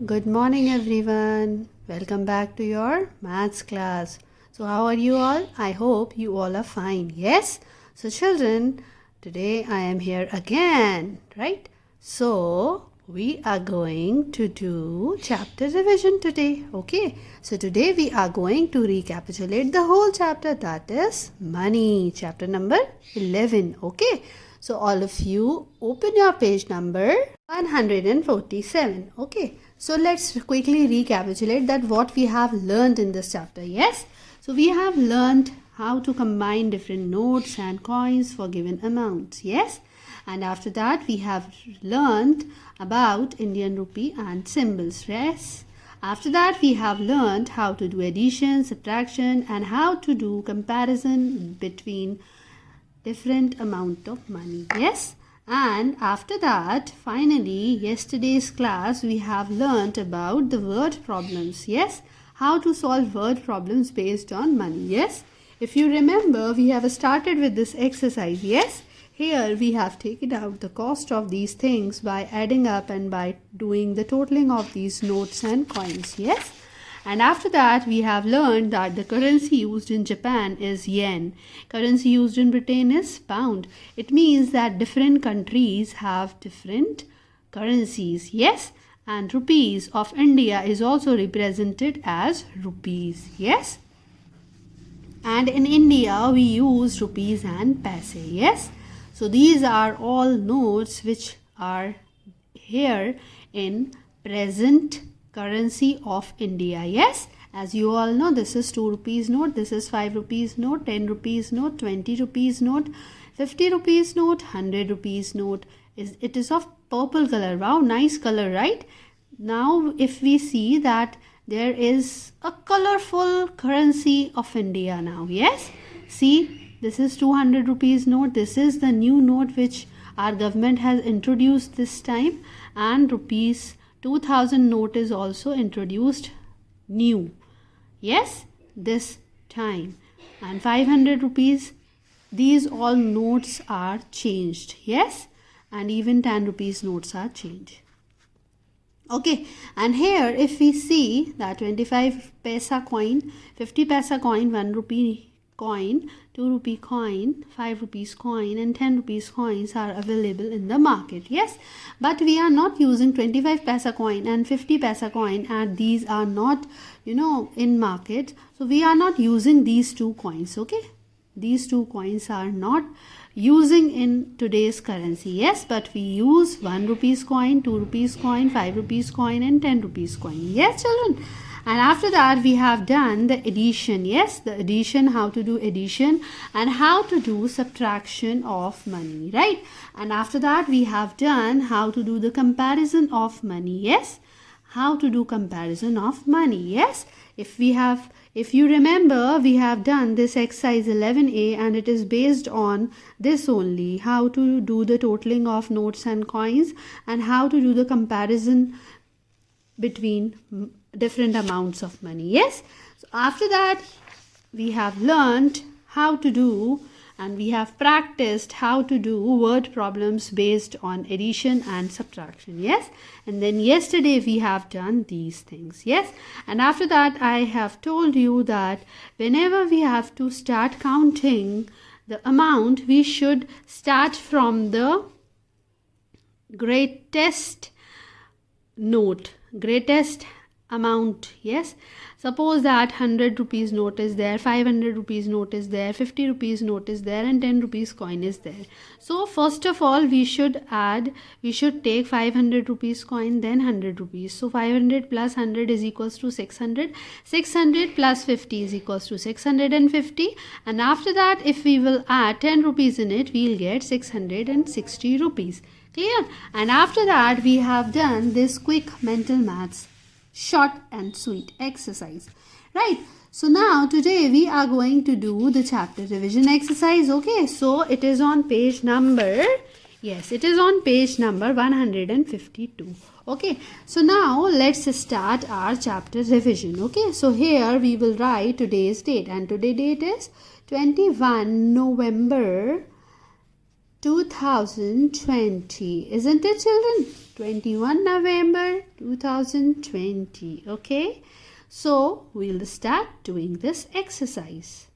Good morning, everyone. Welcome back to your maths class. So, how are you all? I hope you all are fine. Yes? So, children, today I am here again, right? So, we are going to do chapter revision today. Okay? So, today we are going to recapitulate the whole chapter, that is money, chapter number 11. Okay? So, all of you open your page number 147. Okay? So let's quickly recapitulate that what we have learned in this chapter. Yes. So we have learned how to combine different notes and coins for given amounts. Yes. And after that we have learned about Indian rupee and symbols. Yes. After that we have learned how to do addition, subtraction and how to do comparison between different amount of money. Yes. And after that, finally, yesterday's class, we have learnt about the word problems. Yes, how to solve word problems based on money. Yes, if you remember, we have started with this exercise. Yes, here we have taken out the cost of these things by adding up and by doing the totaling of these notes and coins. Yes. And after that, we have learned that the currency used in Japan is yen. Currency used in Britain is pound. It means that different countries have different currencies. Yes. And rupees of India is also represented as rupees. Yes. And in India, we use rupees and paise. Yes. So these are all notes which are here in present currency of India. Yes, as you all know, this is 2 rupees note, this is 5 rupees note, 10 rupees note, 20 rupees note, 50 rupees note, 100 rupees note. It is of purple color. Wow, nice color, right? Now if we see that there is a colorful currency of India now. Yes, see, this is 200 rupees note. This is the new note which our government has introduced this time, and rupees 2000 note is also introduced new. Yes, this time. And 500 rupees, these all notes are changed. Yes, and even 10 rupees notes are changed. Okay, and here if we see that 25 paisa coin, 50 paisa coin, 1 rupee coin, 2 rupee coin, 5 rupees coin and 10 rupees coins are available in the market. Yes, but we are not using 25 paisa coin and 50 paisa coin, and these are not in market. So we are not using these two coins. Okay, these two coins are not using in today's currency. Yes, but we use 1 rupees coin, 2 rupees coin, 5 rupees coin and 10 rupees coin. Yes, children. And after that we have done the addition. Yes, the addition, how to do addition and how to do subtraction of money, right? And after that we have done how to do the comparison of money. Yes, how to do comparison of money. Yes, if you remember, we have done this exercise 11a and it is based on this only, how to do the totaling of notes and coins and how to do the comparison between different amounts of money. Yes, so after that we have learned how to do and we have practiced how to do word problems based on addition and subtraction. Yes, and then yesterday we have done these things. Yes, and after that I have told you that whenever we have to start counting the amount, we should start from the greatest note, greatest amount. Yes, suppose that 100 rupees note is there, 500 rupees note is there, 50 rupees note is there and 10 rupees coin is there. So first of all we should take 500 rupees coin, then 100 rupees. So 500 plus 100 is equals to 600. 600 plus 50 is equals to 650, and after that if we will add 10 rupees in it, we'll get 660 rupees. Clear? And after that we have done this quick mental maths, short and sweet exercise, right? So now today we are going to do the chapter revision exercise. Okay, so it is on page number, yes, it is on page number 152. Okay, so now let's start our chapter revision. Okay, so here we will write today's date, and today's date is 21 November 2020, isn't it, children? 21 November 2020. Okay, so we'll start doing this exercise.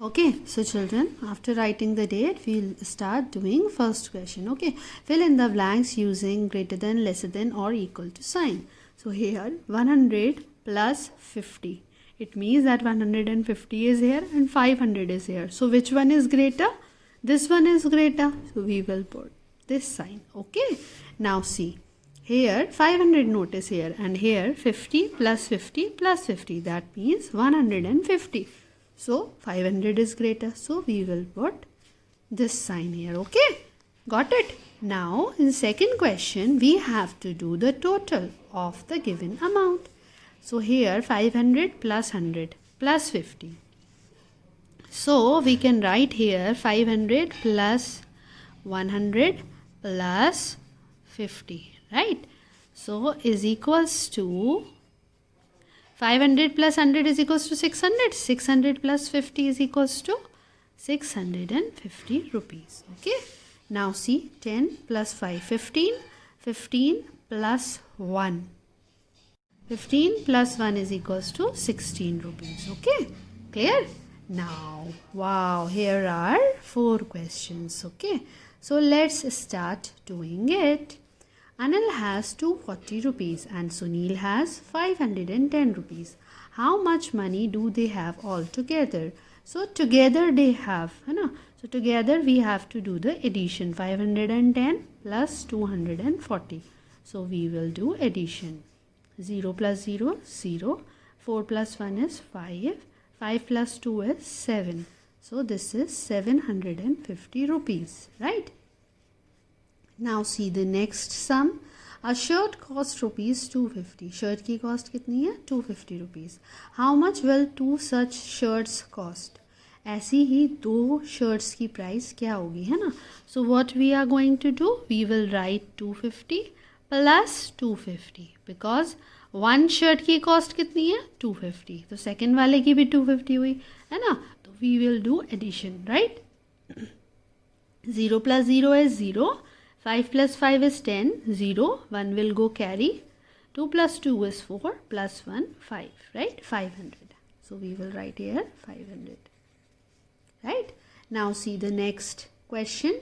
Okay, so children, after writing the date, we'll start doing first question. Okay, fill in the blanks using greater than, lesser than or equal to sign. So here 100 plus 50. It means that 150 is here and 500 is here. So which one is greater? This one is greater. So we will put this sign. Okay, now see. Here 500 note is here and here 50 plus 50 plus 50. That means 150. So 500 is greater. So we will put this sign here. Okay, got it? Now in second question we have to do the total of the given amount. So here 500 plus 100 plus 50. So we can write here 500 plus 100 plus 50, right? So is equals to 500 plus 100 is equals to 600. 600 plus 50 is equals to 650 rupees. Okay. Now see, 10 plus 5, 15. 15 plus 1. 15 plus 1 is equals to 16 rupees. Okay. Clear? Now, wow, here are 4 questions. Okay. So let's start doing it. Anil has 240 rupees and Sunil has 510 rupees. How much money do they have all together? So together they have, so together we have to do the addition. 510 plus 240. So we will do addition. 0 plus 0, 0. 4 plus 1 is 5. 5 plus 2 is 7. So this is 750 rupees, right? Now see the next sum. A shirt cost rupees 250. Shirt की cost कितनी है? 250 rupees. How much will 2 such shirts cost? ऐसी ही 2 shirts की price क्या होगी, है ना? So what we are going to do? We will write 250 plus 250 because 1 shirt की cost कितनी है? 250. तो second वाले की भी 250 हुई, है ना? तो we will do addition, right? 0 plus 0 is 0. 5 plus 5 is 10, 0, 1 will go carry, 2 plus 2 is 4, plus 1, 5, right? 500. So we will write here 500, right? Now see the next question.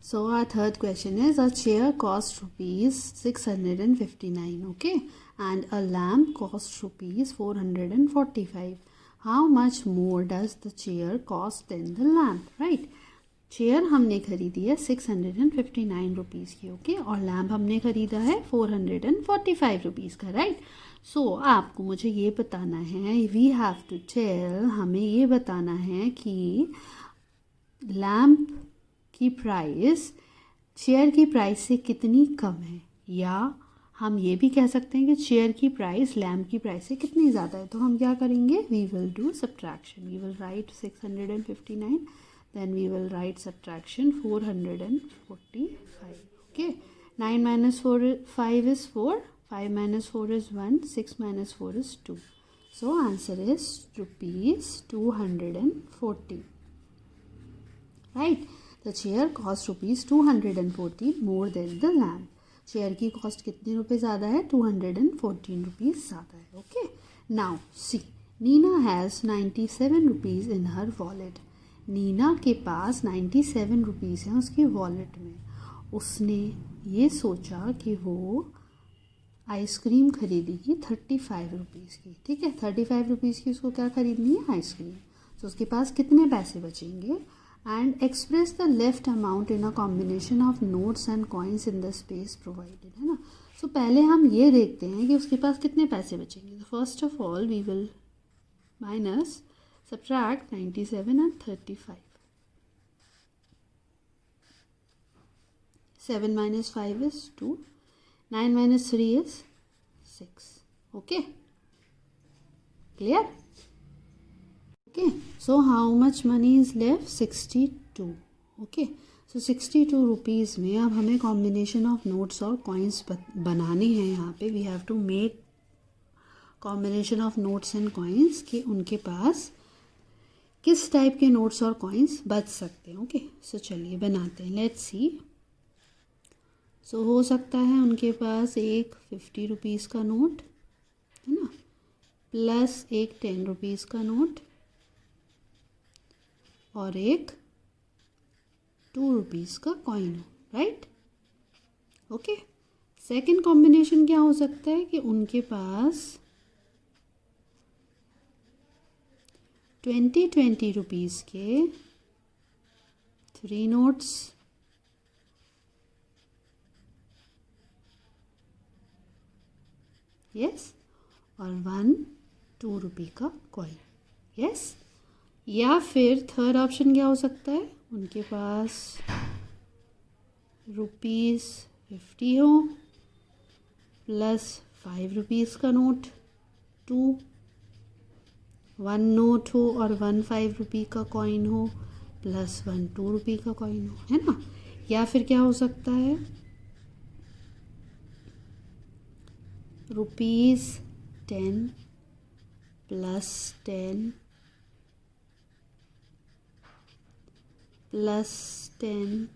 So our third question is, a chair costs rupees 659, okay? And a lamp costs rupees 445. How much more does the chair cost than the lamp, right? Chair हमने खरीदी है 659 rupees की, okay, और lamp हमने खरीदा है 445 rupees का, right? सो आपको मुझे ये बताना है, वी हैव टू टेल, हमें ये बताना है कि लैम्प की प्राइस चेयर की प्राइस से कितनी कम है, या हम ये भी कह सकते हैं कि चेयर की प्राइस लैम्प की प्राइस से कितनी ज़्यादा है. तो हम क्या करेंगे? We will do subtraction. We will write 659. Then we will write subtraction 445. Okay. 9 minus 5 is 4. 5 minus 4 is 1. 6 minus 4 is 2. So answer is rupees 240. Right. The chair cost rupees 240 more than the lamp. Chair की cost कितने रुपए ज़्यादा है? 214 rupees ज़्यादा है. Okay. Now see. Nina has 97 rupees in her wallet. Neena के पास 97 rupees हैं उसकी वॉलेट में. उसने ये सोचा कि वो आइसक्रीम खरीदेगी 35 रुपीज़ की, ठीक है? 35 रुपीज़ की उसको क्या खरीदनी है? आइसक्रीम. तो उसके पास कितने पैसे बचेंगे? And express the left amount in a combination of notes and coins in the space provided, है ना? सो पहले हम ये देखते हैं कि उसके पास कितने पैसे बचेंगे. तो first of all we will minus subtract 97 and 35. 7 minus 5 is 2. 9 minus 3 is 6. Okay. Clear? Okay. So how much money is left? 62. Okay. So 62 rupees में अब हमें combination of notes और coins बनाने हैं. यहाँ पे we have to make combination of notes and coins कि उनके पास किस टाइप के नोट्स और कॉइन्स बच सकते हैं. ओके. सो चलिए बनाते हैं. Let's see. सो हो सकता है उनके पास एक 50 रुपीज़ का नोट है ना, प्लस एक 10 रुपीज़ का नोट और एक 2 रुपीज़ का कॉइन हो, राइट। ओके, सेकंड कॉम्बिनेशन क्या हो सकता है कि उनके पास 20 रुपीज़ के 3 नोट्स यस और 1 2 रुपये का कॉइन यस। या फिर थर्ड ऑप्शन क्या हो सकता है, उनके पास ₹50 हो प्लस 5 रुपीज़ का नोट 2, 1 नोट हो और 1 5 रुपये का कॉइन हो प्लस 1 2 रुपये का कॉइन हो, है ना। या फिर क्या हो सकता है, ₹10 plus 10 plus 10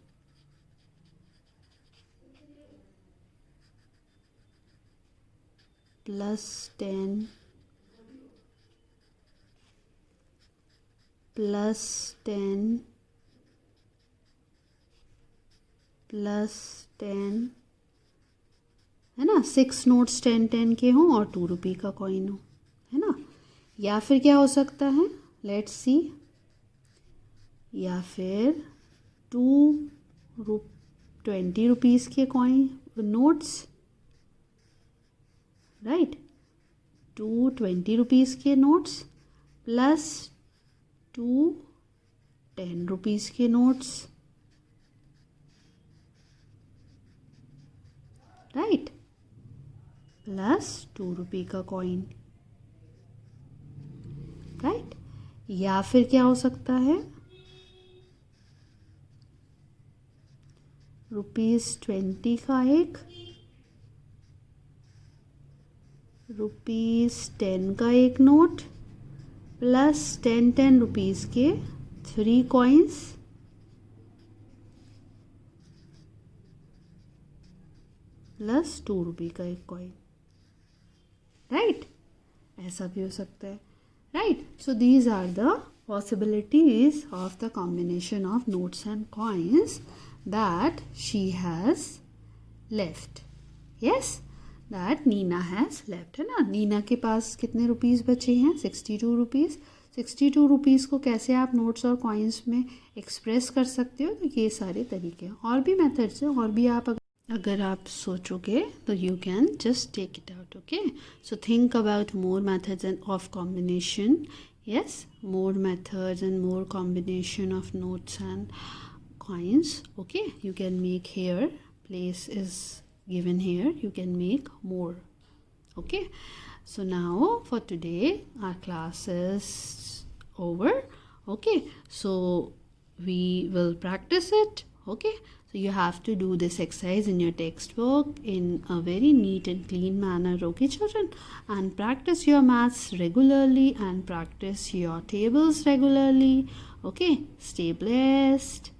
plus 10 plus 10 plus 10 है ना, 6 नोट्स 10 के हों और 2 रुपये का कॉइन हो, है ना। या फिर क्या हो सकता है, लेट्स सी, या फिर 20 रुपीज़ के कॉइन नोट्स, राइट, 20 रुपीज़ के नोट्स प्लस 10 रुपीज़ के नोट्स, राइट, प्लस 2 रुपये का कॉइन, राइट। या फिर क्या हो सकता है, ₹20 का एक, ₹10 का एक नोट प्लस 10 रुपीज़ के 3 कॉइन्स प्लस 2 रुपये का एक कॉइन, राइट। ऐसा भी हो सकता है, right. So these are the possibilities of the combination of notes and coins that she has left. Yes, that Nina has left, है ना। नीना के पास कितने रुपीज़ बचे हैं, 62 रुपीज़। 62 रुपीज़ को कैसे आप नोट्स और कॉइन्स में एक्सप्रेस कर सकते हो, तो ये सारे तरीके हैं। और भी मेथड्स हैं, और भी आप अगर आप सोचोगे तो you can just take it out, okay. So think about more methods and of combination, yes, more methods and more combination of notes and coins, okay. You can make here, place is given here, you can make more, okay. So now for today our class is over, okay. So we will practice it, okay. So you have to do this exercise in your textbook in a very neat and clean manner, okay children, and practice your maths regularly and practice your tables regularly, okay. Stay blessed.